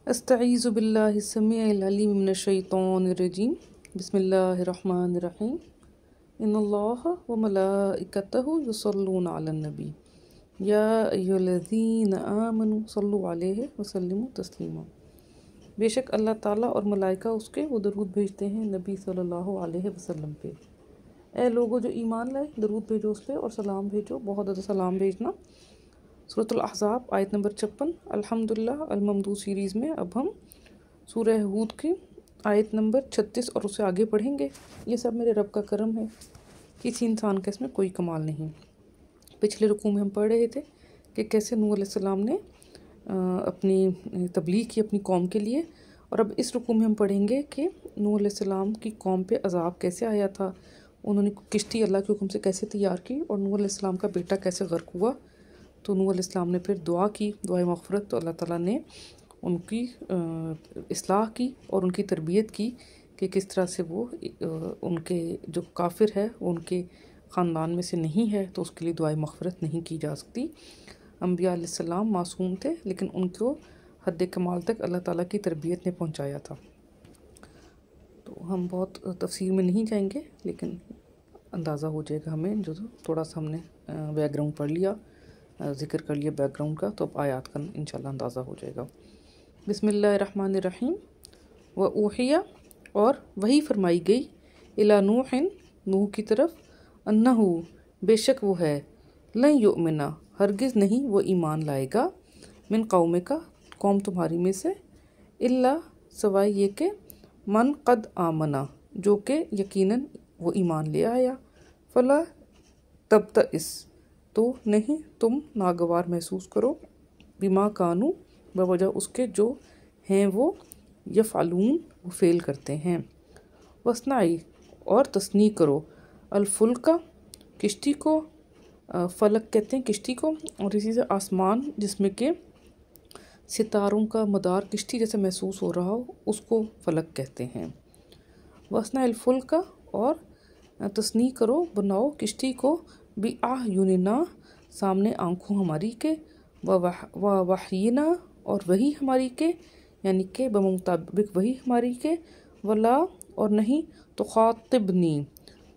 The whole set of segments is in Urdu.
استعیذ باللہ السمیع العلیم من الشیطان الرجیم بسم اللہ الرحمن الرحیم ان اللہ وملائکتہ یصلون علی النبی یا ایھا الذین آمنوا صلوا علیہ وسلموا تسلیما۔ بے شک اللہ تعالیٰ اور ملائکہ اس کے وہ درود بھیجتے ہیں نبی صلی اللہ علیہ وسلم پہ۔ اے لوگو جو ایمان لائے درود بھیجو اس پہ اور سلام بھیجو، بہت زیادہ سلام بھیجنا۔ سورۃ الاحزاب آیت نمبر 56۔ الحمدللہ الممدوح سیریز میں اب ہم سورہ ہود کی آیت نمبر 36 اور اسے آگے پڑھیں گے۔ یہ سب میرے رب کا کرم ہے، کسی انسان کا اس میں کوئی کمال نہیں۔ پچھلے رکوع میں ہم پڑھ رہے تھے کہ کیسے نوح علیہ السلام نے اپنی تبلیغ کی اپنی قوم کے لیے، اور اب اس رکوع میں ہم پڑھیں گے کہ نوح علیہ السلام کی قوم پہ عذاب کیسے آیا تھا، انہوں نے کشتی اللہ کے حکم سے کیسے تیار کی، اور نوح علیہ السلام کا بیٹا کیسے غرق ہوا۔ تو نوح علیہ السلام نے پھر دعا کی، دعائے مغفرت، تو اللہ تعالیٰ نے ان کی اصلاح کی اور ان کی تربیت کی کہ کس طرح سے وہ ان کے جو کافر ہے وہ ان کے خاندان میں سے نہیں ہے، تو اس کے لیے دعائے مغفرت نہیں کی جا سکتی۔ انبیاء علیہ السلام معصوم تھے، لیکن ان کو حد کمال تک اللہ تعالیٰ کی تربیت نے پہنچایا تھا۔ تو ہم بہت تفصیل میں نہیں جائیں گے، لیکن اندازہ ہو جائے گا ہمیں، جو تھوڑا سا ہم نے بیک گراؤنڈ پڑھ لیا، ذکر کر لیا بیک گراؤنڈ کا، تو اب آیات کا انشاءاللہ اندازہ ہو جائے گا۔ بسم اللہ الرحمن الرحیم۔ وَأُوحِیَ اور وحی فرمائی گئی، اِلیٰ نوح نوح کی طرف، انہو بے شک وہ ہے، لن یؤمن ہرگز نہیں وہ ایمان لائے گا، من قومک قوم تمہاری میں سے، الا سوائے یہ کہ من قد آمنا جو کہ یقیناً وہ ایمان لے آیا، فلا تبتئس تو نہیں تم ناگوار محسوس کرو، بما کانوا بوجہ اس کے جو ہیں وہ یفعلون وہ فعل کرتے ہیں، واصنعی اور تصنیع کرو، الفلک کشتی کو، فلک کہتے ہیں کشتی کو، اور اسی سے آسمان جس میں کہ ستاروں کا مدار کشتی جیسے محسوس ہو رہا ہو اس کو فلک کہتے ہیں۔ واصنع الفلک اور تصنیع کرو بناؤ کشتی کو، بِأَعْیُنِنَا سامنے آنکھوں ہماری کے، وَوَحْیِنَا اور وحی ہماری کے، یعنی کہ بمطابق وحی ہماری کے، وَلَا اور نہیں تُخَاطِبْنِی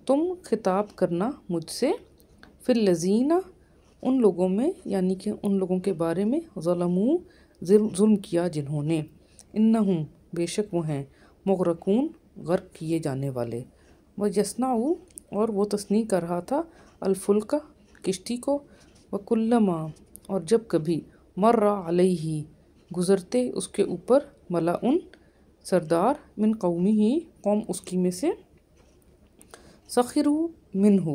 تم خطاب کرنا مجھ سے، فِی الَّذِینَ ان لوگوں میں، یعنی کہ ان لوگوں کے بارے میں، ظلموا ظلم کیا جنہوں نے، انہم بے شک وہ ہیں، مغرقون غرق کیے جانے والے، وَیَصْنَعُ اور وہ تصنیع کر رہا تھا، الفلک کشتی کو، وَکُلَّمَا اور جب کبھی، مَرَّ عَلَیہ گزرتے اس کے اوپر، ملأٌ سردار، من قومہ قوم اس کی میں سے، سخروا منہ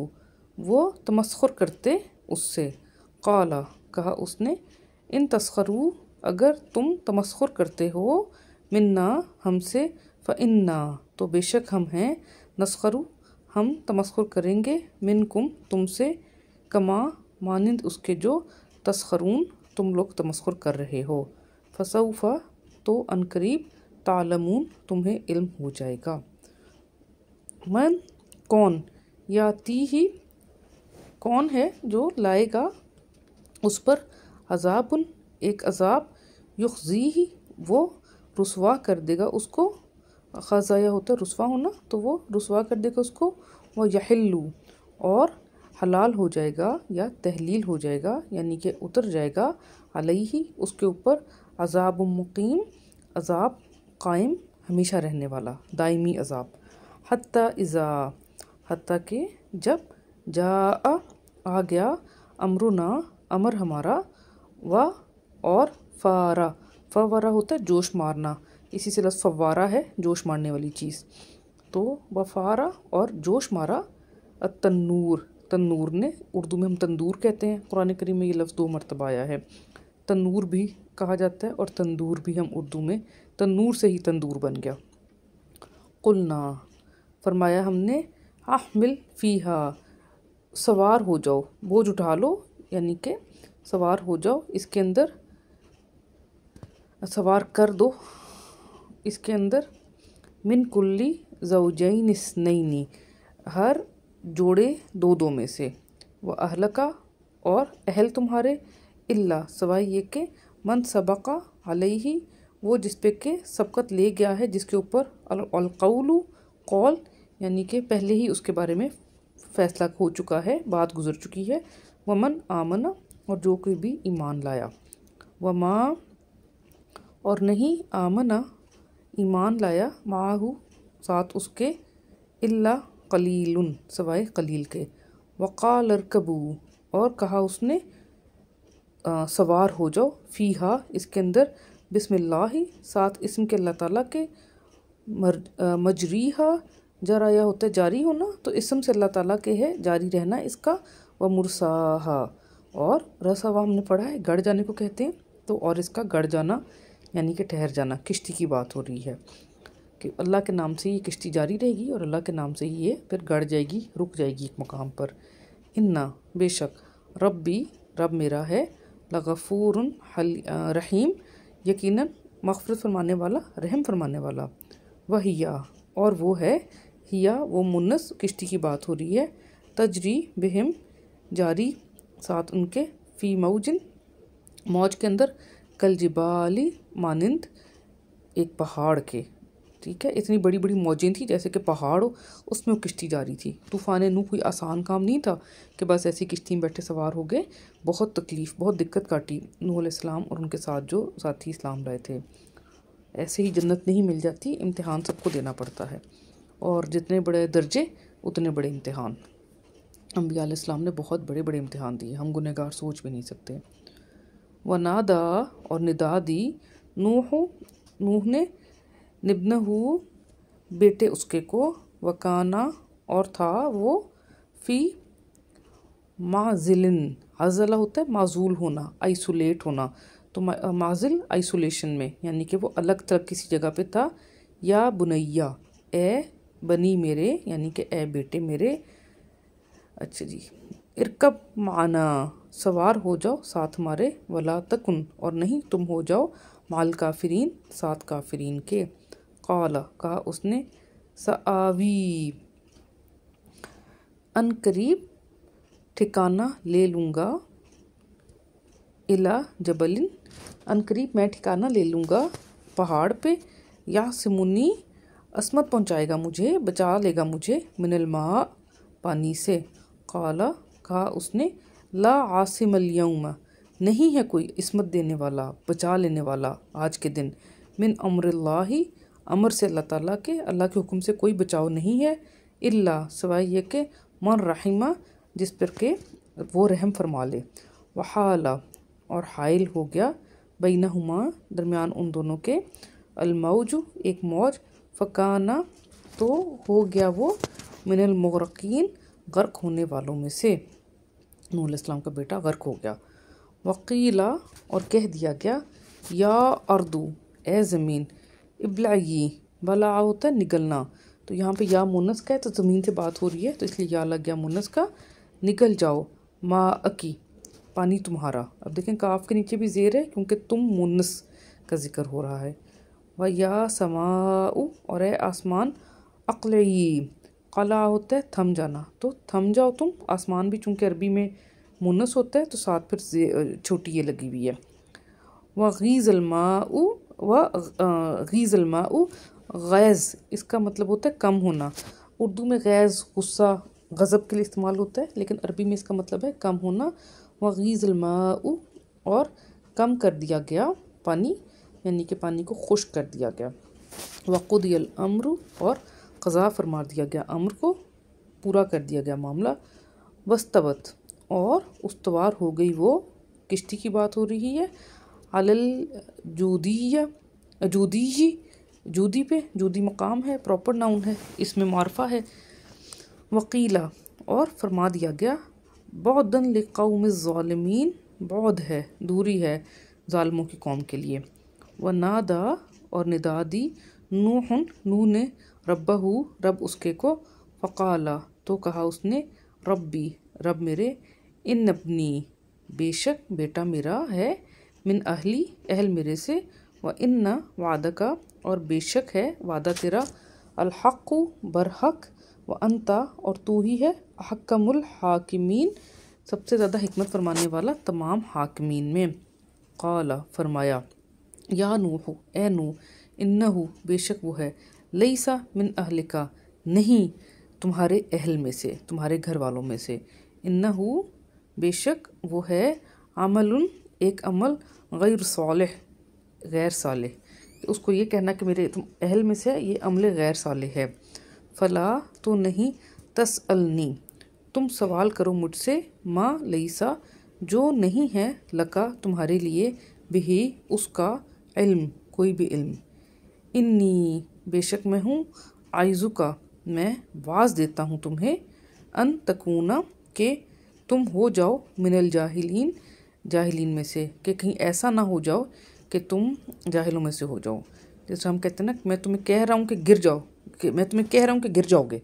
وہ تمسخر کرتے اس سے، قال کہا اس نے، ان تسخروا اگر تم تمسخر کرتے ہو، منا ہم سے، فإنا تو بے شک ہم ہیں، نسخر ہم تمسخر کریں گے، منکم تم سے، کما مانند اس کے جو، تسخرون تم لوگ تمسخر کر رہے ہو، فسوف تو عنقریب، تعلمون تمہیں علم ہو جائے گا، من کون، یاتیہ کون ہے جو لائے گا اس پر، عذاب ایک عذاب، یخزیہ وہ رسوا کر دے گا اس کو، خزایا ہوتا ہے رسوا ہونا، تو وہ رسوا کر دے گا اس کو، وَیَحِلُّ اور حلال ہو جائے گا یا تحلیل ہو جائے گا، یعنی کہ اتر جائے گا، علیہ اس کے اوپر، عذاب مقیم عذاب قائم ہمیشہ رہنے والا دائمی عذاب، حتی اذا حتیٰ کہ جب، جاء آ گیا، امرنا امر ہمارا، اور فارا فوارا ہوتا ہے جوش مارنا، اسی سے لفظ فوارہ ہے جوش مارنے والی چیز، تو وفارا اور جوش مارا، التنور تنور نے، اردو میں ہم تندور کہتے ہیں، قرآن کریم میں یہ لفظ 2 مرتبہ آیا ہے، تنور بھی کہا جاتا ہے اور تندور بھی ہم اردو میں، تنور سے ہی تندور بن گیا، قلنا فرمایا ہم نے، احمل فیہا سوار ہو جاؤ، بوجھ اٹھا لو، یعنی کہ سوار ہو جاؤ اس کے اندر، سوار کر دو اس کے اندر، من کلی زوجین اثنین ہر جوڑے 2 میں سے، وَأَهْلَكَ اور اہل تمہارے، الا سوائے یہ کہ من سبق علیہ وہ جس پہ کہ سبقت لے گیا ہے، جس کے اوپر القول قول یعنی کہ پہلے ہی اس کے بارے میں فیصلہ ہو چکا ہے، بات گزر چکی ہے، ومن آمن اور جو کوئی بھی ایمان لایا، وما اور نہیں آمنا ایمان لایا، معاہو ساتھ اس کے، الا قلیل سوائے قلیل کے، وقال ارکبو اور کہا اس نے سوار ہو جاؤ، فیہا اس کے اندر، بسم اللہ ساتھ اسم کے اللہ تعالیٰ کے، مجریہا جرایا ہوتا ہے جاری ہونا، تو اسم سے اللہ تعالیٰ کے ہے جاری رہنا اس کا، ومرساہا اور رسا ہم نے پڑھا ہے گڑ جانے کو کہتے ہیں، تو اور اس کا گڑ جانا یعنی کہ ٹھہر جانا، کشتی کی بات ہو رہی ہے کہ اللہ کے نام سے یہ کشتی جاری رہے گی اور اللہ کے نام سے ہی یہ پھر گڑ جائے گی، رک جائے گی ایک مقام پر۔ انا بے شک ربی رب میرا ہے، لغفور رحیم یقیناً مغفرت فرمانے والا، رحم فرمانے والا، وہیا اور وہ ہے، ہیا وہ منس کشتی کی بات ہو رہی ہے، تجری بہم جاری ساتھ ان کے، فی موجن موج کے اندر، کل جبالی مانند ایک پہاڑ کے، ٹھیک ہے، اتنی بڑی بڑی موجیں تھیں جیسے کہ پہاڑ ہو، اس میں وہ کشتی جاری تھی۔ طوفان نوح کوئی آسان کام نہیں تھا کہ بس ایسی کشتی میں بیٹھے سوار ہو گئے، بہت تکلیف، بہت دقت کاٹی نوح علیہ السلام اور ان کے ساتھ جو ساتھی اسلام لائے تھے۔ ایسے ہی جنت نہیں مل جاتی، امتحان سب کو دینا پڑتا ہے، اور جتنے بڑے درجے اتنے بڑے امتحان۔ انبیاء علیہ السلام نے بہت بڑے بڑے امتحان دیے، ہم گنہگار سوچ بھی نہیں سکتے۔ ونادا اور ندا دی، نوح نے، نبنہ بیٹے اس کے کو، وکانا اور تھا وہ، فی معزلن، عزلہ ہوتا ہے معزول ہونا، آئسولیٹ ہونا، تو معزل آئسولیشن میں یعنی کہ وہ الگ تھلگ کسی جگہ پہ تھا، یا بنیا اے بنی میرے یعنی کہ اے بیٹے میرے، اچھا جی، ارکب معنا سوار ہو جاؤ ساتھ ہمارے، ولا تکن اور نہیں تم ہو جاؤ، مال کافرین ساتھ کافرین کے، قال کہا اس نے، سآوی ان قریب ٹھکانہ لے لوں گا، الا جبلن ان قریب میں ٹھکانہ لے لوں گا پہاڑ پہ، یا سمونی عصمت پہنچائے گا مجھے، بچا لے گا مجھے، من الماء پانی سے، قال کہا اس نے، لا عاصم اليوم نہیں ہے کوئی عصمت دینے والا، بچا لینے والا آج کے دن، من امر اللہ امر سے اللہ تعالیٰ کے، اللہ کے حکم سے کوئی بچاؤ نہیں ہے، الا سوائے یہ کہ من رحمہ جس پر کہ وہ رحم فرما لے، وحال اور حائل ہو گیا، بینہما درمیان ان دونوں کے، الموج ایک موج، فکانا تو ہو گیا وہ، من المغرقین غرق ہونے والوں میں سے، نوح علیہ السلام کا بیٹا غرق ہو گیا، وقیلا اور کہہ دیا گیا، یا اردو اے زمین، ابلعی بلا ہوتا ہے نگلنا، تو یہاں پہ یا مونس کا ہے تو زمین سے بات ہو رہی ہے تو اس لیے یا لگ گیا مونس کا، نگل جاؤ، ما اکی پانی تمہارا، اب دیکھیں کاف کے نیچے بھی زیر ہے کیونکہ تم مونس کا ذکر ہو رہا ہے، و یا سماء اور اے آسمان، اقلعی قلع ہوتا ہے تھم جانا، تو تھم جاؤ تم، آسمان بھی چونکہ عربی میں مونس ہوتا ہے تو ساتھ پھر چھوٹی یہ لگی ہوئی ہے، وغیظ الماء غیظ الماء غیظ اس کا مطلب ہوتا ہے کم ہونا، اردو میں غیظ غصہ غضب کے لیے استعمال ہوتا ہے لیکن عربی میں اس کا مطلب ہے کم ہونا، وغیظ الماء اور کم کر دیا گیا پانی یعنی کہ پانی کو خشک کر دیا گیا، وقضی الامر اور قضا فرما دیا گیا، امر کو پورا کر دیا گیا معاملہ، واستوت اور استوار ہو گئی وہ، کشتی کی بات ہو رہی ہے، علی الجودیہ جودی پہ، جودی مقام ہے، پراپر ناؤن ہے، اس میں معرفہ ہے، وقیلا اور فرما دیا گیا، بعدن لقوم الظالمین بعد ہے دوری ہے ظالموں کی قوم کے لیے، ونادا اور ندا دی، نوح نے، ربہ رب اس کے کو، فقالا تو کہا اس نے، ربی رب میرے، ان ابنی بے شک بیٹا میرا ہے، من اہلی اہل میرے سے، و ان وعدکا اور بے شک ہے وعدہ تیرا، الحق برحق، و انتا اور تو ہی ہے، احکم الحاکمین سب سے زیادہ حکمت فرمانے والا تمام حاکمین میں، قال فرمایا، یا نوح اے نوح انہو بے شک وہ ہے لیسا من اہلکا نہیں تمہارے اہل میں سے تمہارے گھر والوں میں سے انہو بے شک وہ ہے عمل ایک عمل غیر صالح غیر صالح اس کو یہ کہنا کہ میرے تم اہل میں سے یہ عمل غیر صالح ہے فلا تو نہیں تسألنی تم سوال کرو مجھ سے ما لیسا جو نہیں ہے لکا تمہارے لیے بھی اس کا علم کوئی بھی علم انی بے شک میں ہوں آئزو کا میں واز دیتا ہوں تمہیں ان تکونا کہ تم ہو جاؤ من الجاہلین جاہلین میں سے کہ کہیں ایسا نہ ہو جاؤ کہ تم جاہلوں میں سے ہو جاؤ جیسے ہم کہتے ہیں نا کہ میں تمہیں کہہ رہا ہوں کہ گر جاؤ کہ میں تمہیں کہہ رہا ہوں کہ گر جاؤ گے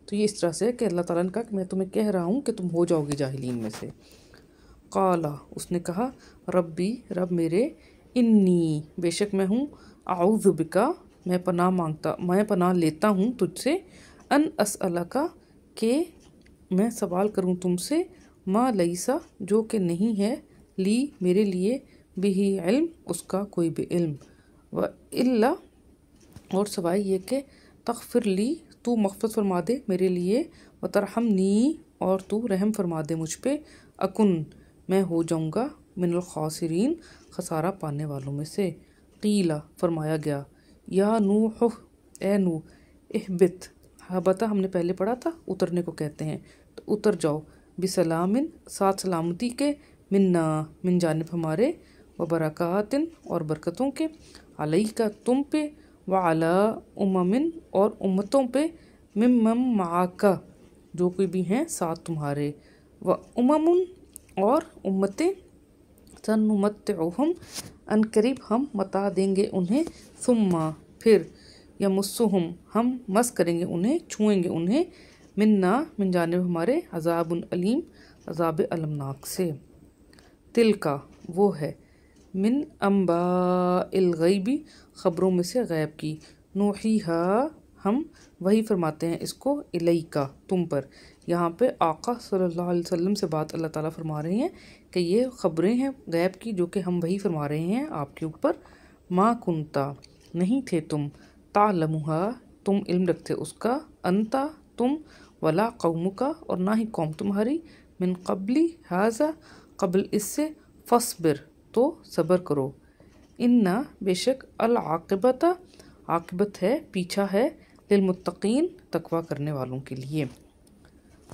تو یہ اس طرح سے ہے کہ اللہ تعالیٰ نے کہا کہ میں تمہیں کہہ رہا ہوں کہ تم ہو جاؤ گے جاہلین میں سے قالا اس نے کہا ربی رب میرے انی بے شک میں ہوں اعوذ بکا میں پناہ لیتا ہوں تجھ سے ان اسألکا کہ میں سوال کروں تم سے ما لیسا جو کہ نہیں ہے لی میرے لیے بھی علم اس کا کوئی بھی علم و الا اور سوائے یہ کہ تغفر لی تو مغفرت فرما دے میرے لیے و ترحمنی اور تو رحم فرما دے مجھ پہ اکن میں ہو جاؤں گا من الخاسرین خسارہ پانے والوں میں سے قیلا فرمایا گیا یا نوح اے نوح اہبت ہبتا ہم نے پہلے پڑھا تھا اترنے کو کہتے ہیں تو اتر جاؤ بسلامن ساتھ سلامتی کے منا من جانب ہمارے و برکاتن اور برکتوں کے علیہ کا تم پہ وعلی اممن اور امتوں پہ ممم معاکا جو کوئی بھی ہیں ساتھ تمہارے و اممن اور امتیں سنمتعہم ان قریب ہم متا دیں گے انہیں ثم پھر یمسہم ہم مس کریں گے انہیں چھوئیں گے انہیں منا من جانب ہمارے عذاب علیم عذاب المناک سے تل کا وہ ہے من انباء الغیبی خبروں میں سے غیب کی نوحیہا ہم وہی فرماتے ہیں اس کو الیکا تم پر یہاں پہ آقا صلی اللہ علیہ وسلم سے بات اللہ تعالیٰ فرما رہے ہیں کہ یہ خبریں ہیں غیب کی جو کہ ہم وہی فرما رہے ہیں آپ کے اوپر ما کنتا نہیں تھے تم تعلمہا تم علم رکھتے اس کا انتا تم ولا قومکا اور نہ ہی قوم تمہاری من قبلی ھذا قبل اس سے فصبر تو صبر کرو انا بے شک العاقبت عاقبت ہے پیچھا ہے للمتقین تقوی کرنے والوں کے لیے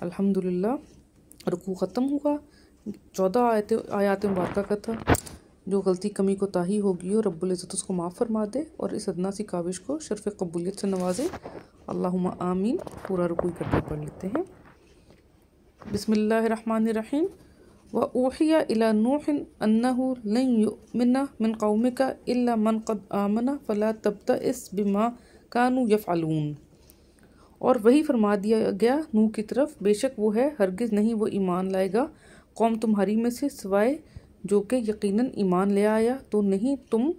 الحمدللہ رکوع ختم ہوا 14 آیات مبارکہ کا تھا جو غلطی کمی کوتاہی ہوگی اور رب العزت اس کو معاف فرما دے اور اس ادنا سی کاوش کو شرف قبولیت سے نوازے اللہم آمین پورا رکوع کرتے پڑھ لیتے ہیں بسم اللہ الرحمن الرحیم وَأُوحِيَ إِلَى نُوحٍ أَنَّهُ لَن يُؤْمِنَ مِن قَوْمِكَ إِلَّا مَن قَدْ آمَنَ فَلَا تَبْتَئِسْ بِمَا كَانُوا يَفْعَلُونَ اور وہی فرما دیا گیا نوح کی طرف بے شک وہ ہے ہرگز نہیں وہ ایمان لائے گا قوم تمہاری میں سے سوائے جو کہ یقیناً ایمان لے آیا تو نہیں تم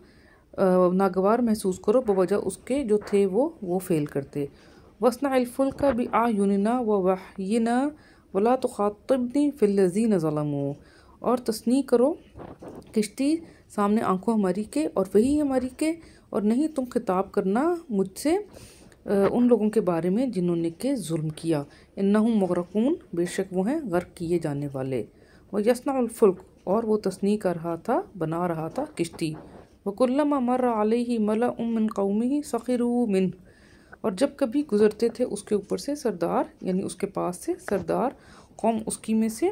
ناگوار محسوس کرو بوجہ اس کے جو تھے وہ فیل کرتے وَاصْنَعِ الْفُلْكَ بِأَعْيُنِنَا وَوَحْيِنَا وَلَا تُخَاطِبْنِي فِي الَّذِينَ ظَلَمُوا اور تصنیع کرو کشتی سامنے آنکھوں ہماری کے اور وہی ہماری کے اور نہیں تم خطاب کرنا مجھ سے ان لوگوں کے بارے میں جنہوں نے کہ ظلم کیا انہم مغرقون بے شک وہ ہیں غرق کیے جانے والے وَيَصْنَعُ الْفُلْكَ اور وہ تصنیع کر رہا تھا بنا رہا تھا کشتی وَكُلَّمَا مَرَّ عَلَيْهِ مَلَأٌ مِّن قَوْمِهِ سَخِرُوا مِنْهُ اور جب کبھی گزرتے تھے اس کے اوپر سے سردار یعنی اس کے پاس سے سردار قوم اس کی میں سے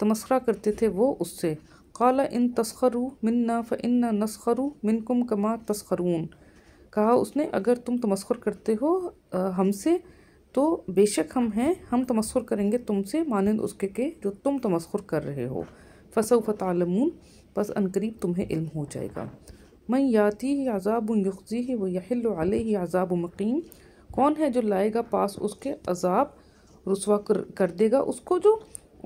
تمسخرہ کرتے تھے وہ اس سے قَالَ إِن تَسْخَرُوا مِنَّا فَإِنَّا نَسْخَرُ مِنْكُمْ كَمَا تَسْخَرُونَ کہا اس نے اگر تم تمسخر کرتے ہو ہم سے تو بے شک ہم تمسخر کریں گے تم سے مانند اس کے کہ جو تم تمسخر کر رہے ہو فَسَوْفَ تَعْلَمُونَ پس عنقریب تمہیں علم ہو جائے گا مَن يَأْتِيهِ عَذَابٌ يُخْزِيهِ وَيَحِلُّ عَلَيْهِ عَذَابٌ مُقِيمٌ کون ہے جو لائے گا پاس اس کے عذاب رسوا کر دے گا اس کو جو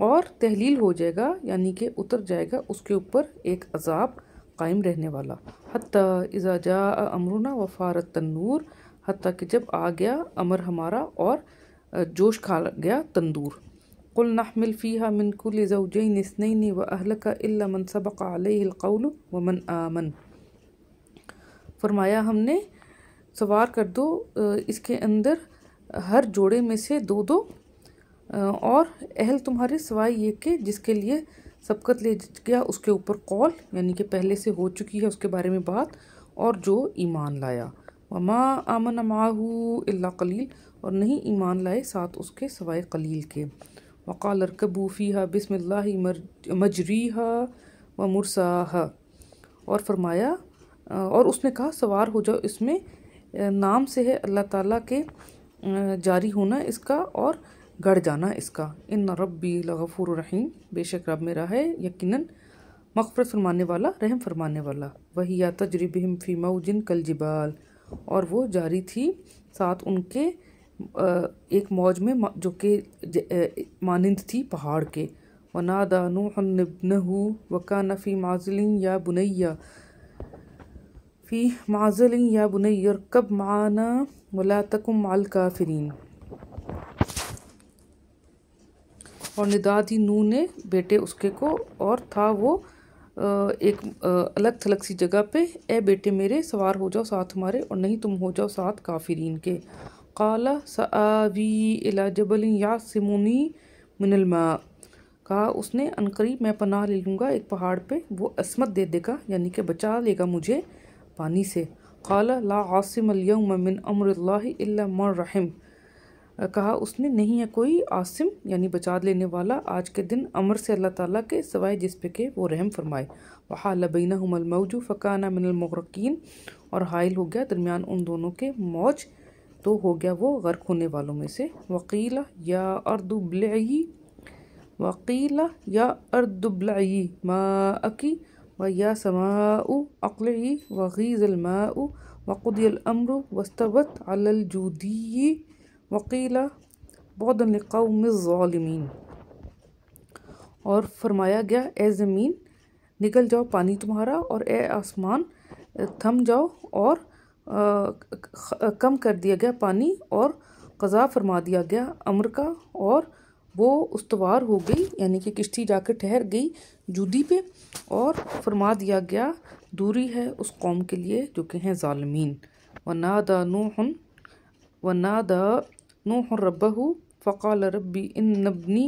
اور تحلیل ہو جائے گا یعنی کہ اتر جائے گا اس کے اوپر ایک عذاب قائم رہنے والا حتیٰ اذا جاء امرنا وفارت النور حتیٰ کہ جب آ گیا امر ہمارا اور جوش کھا گیا تندور قل نحمل فيها من كل زوجين اثنين وأهلك إلا من سبق عليه القول ومن آمن فرمایا ہم نے سوار کر دو اس کے اندر ہر جوڑے میں سے دو دو، اور اہل تمہارے سوائے یہ کہ جس کے لیے سبقت لے گیا اس کے اوپر قول، یعنی کہ پہلے سے ہو چکی ہے اس کے بارے میں بات، اور جو ایمان لایا۔ وما آمن معہ الا قلیل، اور نہیں ایمان لائے ساتھ اس کے سوائے قلیل کے۔ وقال ارکبوا فیہا بسم اللہ مجریہا ومرساہا، اور فرمایا اور اس نے کہا سوار ہو جاؤ اس میں، نام سے ہے اللہ تعالیٰ کے جاری ہونا اس کا اور گڑ جانا اس کا۔ ان ربی لغفور رحیم، بے شک رب میرا ہے یقیناً مغفرت فرمانے والا، رحم فرمانے والا۔ وَهِيَ تَجْرِي بِهِمْ فِي مَوْجٍ كَالْجِبَالِ، اور وہ جاری تھی ساتھ ان کے ایک موج میں جو کہ مانند تھی پہاڑ کے۔ وَنَادَى نُوحٌ ابْنَهُ وَكَانَ فِي مَعْزِلٍ يَا بُنَيَّ فی معزل یا بنی ارکب معنا ولا تکن مع الکافرین۔ اور ندا دی نوح نے بیٹے اس کے کو، اور تھا وہ ایک الگ تھلگ سی جگہ پہ، اے بیٹے میرے سوار ہو جاؤ ساتھ ہمارے، اور نہیں تم ہو جاؤ ساتھ کافرین کے۔ قال سآوی الی جبل یعصمنی من الماء، کہا اس نے عنقریب میں پناہ لے لوں گا ایک پہاڑ پہ، وہ عصمت دے دے گا یعنی کہ بچا لے گا مجھے پانی سے۔ قال لا عاصم اليوم من امر اللہ الا من رحم، کہا اس نے نہیں ہے کوئی عاصم یعنی بچا لینے والا آج کے دن امر سے اللہ تعالیٰ کے سوائے جس پہ کہ وہ رحم فرمائے۔ وحال بینہم الموج فکان من المغرقین، اور حائل ہو گیا درمیان ان دونوں کے موج تو ہو گیا وہ غرق ہونے والوں میں سے۔ وقیل یا ارض ابلعی، وقیل یا ارض ابلعی ماءکی وَيَا سَمَاءُ أَقْلِعِي وَغِيضَ الْمَاءُ وَقُضِيَ الْأَمْرُ وَاسْتَوَتْ عَلَى الْجُودِيِّ وَقِيلَ بُعْدًا لِلْقَوْمِ الظَّالِمِينَ، اور فرمایا گیا اے زمین نگل جاؤ پانی تمہارا، اور اے آسمان تھم جاؤ، اور کم کر دیا گیا پانی اور قضا فرما دیا گیا امر کا، اور وہ استوار ہو گئی یعنی کہ کشتی جا کے ٹھہر گئی جودی پہ، اور فرما دیا گیا دوری ہے اس قوم کے لیے جو کہ ہیں ظالمین۔ وَنَادَى نُوحٌ رَبَّهُ فَقَالَ رَبِّ إِنَّ ابْنِي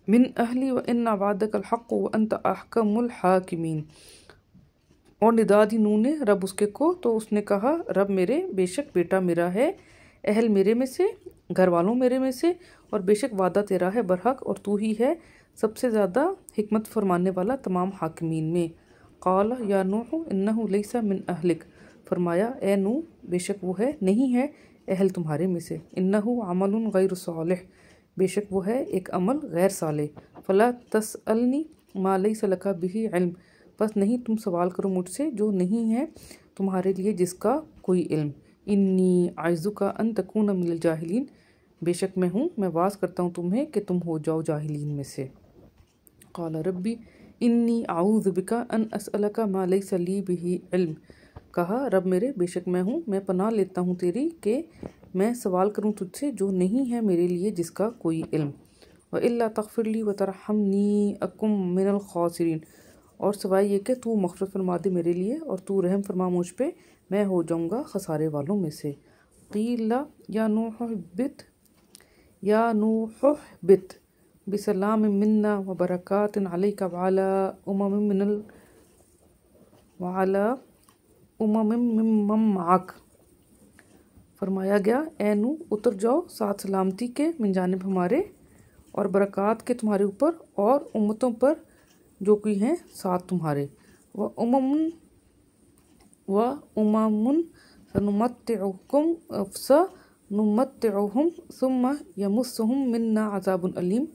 مِنْ أَهْلِي وَإِنَّ وَعْدَكَ الْحَقُّ وَأَنْتَ أَحْكَمُ الْحَاكِمِينَ، اور ندا دی نوح نے رب اس کے کو، تو اس نے کہا رب میرے بے شک بیٹا میرا ہے، اہل میرے میں سے، گھر والوں میرے میں سے، اور بے شک وعدہ تیرا ہے برحق، اور تو ہی ہے سب سے زیادہ حکمت فرمانے والا تمام حاکمین میں۔ قال یا نوح انہ لیس من اہلک، فرمایا اے نوح بے شک وہ ہے نہیں ہے اہل تمہارے میں سے، انہ عمل غیر صالح، بے شک وہ ہے ایک عمل غیر صالح، فلا تسألنی ما لیس لک بہ علم، بس نہیں تم سوال کرو مجھ سے جو نہیں ہے تمہارے لیے جس کا کوئی علم۔ انی اعظک ان تکون من الجاہلین، بے شک میں واز کرتا ہوں تمہیں کہ تم ہو جاؤ جاہلین میں سے۔ قال ربی انی اعوذ بک ان اسألک ما لیس لی بہ علم، کہا رب میرے بے شک میں پناہ لیتا ہوں تیری کہ میں سوال کروں تجھ سے جو نہیں ہے میرے لیے جس کا کوئی علم۔ وَإِلَّا تَغْفِرْ لِي وَتَرْحَمْنِي أَكُن مِّنَ الْخَاسِرِينَ، اور سوائے یہ کہ تو مغفرت فرما دے میرے لیے اور تو رحم فرما مجھ پہ، میں ہو جاؤں گا خسارے والوں میں سے۔ قیل یا نوح اہبط بسلام منا وبرکات علیک وعلی امم ممن معک، فرمایا گیا اے نوح اتر جاؤ ساتھ سلامتی کے من جانب ہمارے، اور برکات کے تمہارے اوپر اور امتوں پر جو کوئی ہیں ساتھ تمہارے۔ وَأُمَمٌ سَنُمَتِّعُهُمْ ثُمَّ يَمُسُّهُمْ مِنَّا عَذَابٌ أَلِيمٌ،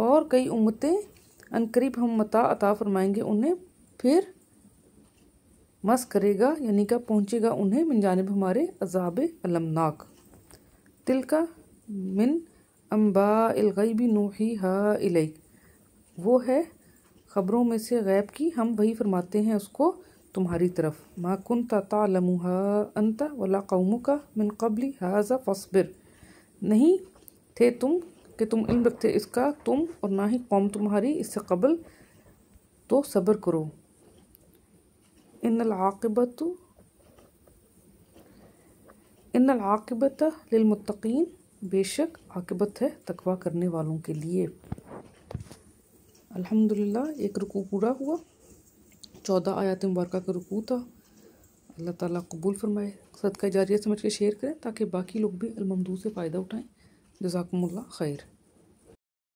اور کئی امتیں عنقریب ہم متاع عطا فرمائیں گے انہیں، پھر مس کرے گا یعنی کہ پہنچے گا انہیں من جانب ہمارے عذاب المناک۔ تلک من انباء الغیب نوحیہا الیک، وہ ہے خبروں میں سے غیب کی ہم وحی فرماتے ہیں اس کو تمہاری طرف۔ ما کنت تعلمها انت ولا قومک من قبل ھذا فاصبر، نہیں تھے تم کہ تم علم رکھتے اس کا تم اور نہ ہی قوم تمہاری اس سے قبل، تو صبر کرو۔ ان العاقبۃ ان العاقبۃ للمتقین، بے شک عاقبت ہے تقوی کرنے والوں کے لیے۔ الحمدللہ ایک رکوع پورا ہوا، 14 آیات مبارکہ کا رکوع تھا۔ اللہ تعالیٰ قبول فرمائے، صدقہ جاریہ سمجھ کے شیئر کریں تاکہ باقی لوگ بھی الممدوح سے فائدہ اٹھائیں۔ جزاکم اللہ خیر۔